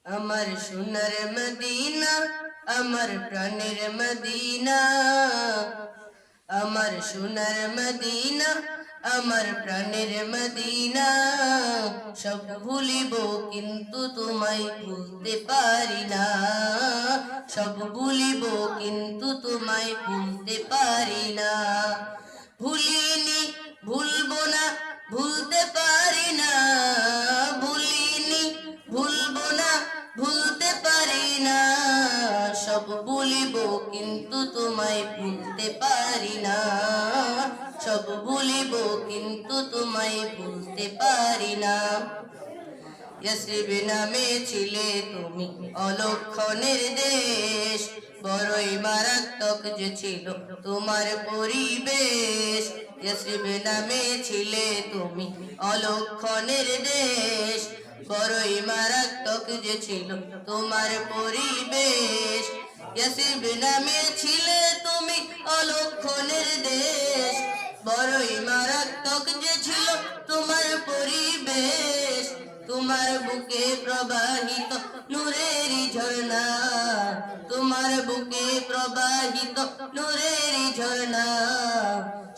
আমার সোনার মদিনা, আমার প্রাণের মদিনা, আমার সোনার মদিনা, আমার প্রাণের মদিনা। সব ভুলিব কিন্তু তোমায় ভুলতে পারি না, সব ভুলিব কিন্তু তোমায় ভুলতে পারি না। ভুলিনি, ভুলবো না, ভুলতে পারি না, ভুলিনি, ভুলবো না, ভুলতে পারি না। সব ভুলিব কিন্তু তোমায় ভুলতে পারি না, সব ভুলিব কিন্তু তোমায় ভুলতে পারি না। ইয়াসরিব নামে ছিলে তুমি অলক্ষণের দেশ, বড়ই মারাত্মক যে ছিল তোমার পরিবেশ। ইয়াসরিব নামে ছিলে তুমি অলক্ষণের দেশ, বড়ই মারাত্মক যে ছিল তোমার পরিবেশ। ইয়াসরিব নামে ছিলে তুমি অলক্ষণের দেশ, বড়ই মারাত্মক যে ছিল তোমার পরিবেশ। তোমার বুকে প্রবাহিত নূরেরই ঝর্ণা, তোমার বুকে প্রবাহিত নূরেরই ঝর্ণা।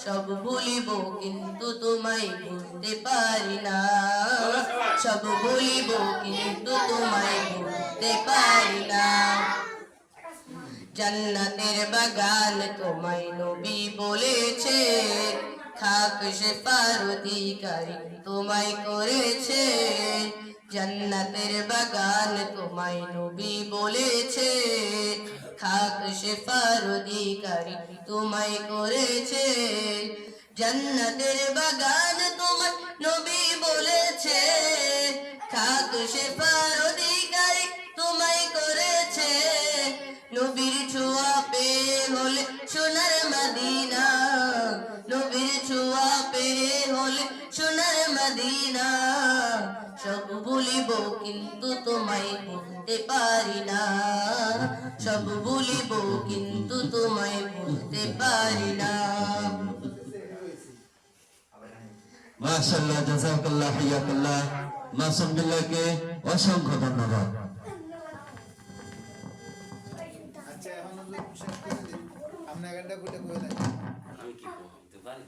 সব ভুলিব কিন্তু তোমায় ভুলতে পারি না, সব ভুলিব কিন্তু তোমায় ভুলতে পারি না। জান্নাতের বাগান তোমায় নবী বলেছে, খাক শেফার অধিকারী তোমায় করেছে। জান্নাতের বাগান তোমায় নবী বলেছে, খাক শেফার অধিকারী তোমায় করেছে। জান্নাতের বাগান তোমায় নবী বলেছে, খাক শেফার অধিকারী তোমায় করেছে। নবীর ছোঁয়া পেয়ে হলে সোনার মদিনা, নবীর ছোঁয়া পেয়ে হলে সোনার মদিনা। সব ভুলিব কিন্তু তোমায় ভুলতে পারি না, সব ভুলিব কিন্তু তোমায় ভুলতে পারি না। মাশাআল্লাহ, জাযাকাল্লাহ, হায়াকাল্লাহ। মাসুম বিল্লাহকে অসংখ্য ধন্যবাদ। আচ্ছা, এখন শেষ করে দিন। আপনি একটা বইটা কই দেন? আমি কি বলতে পারি?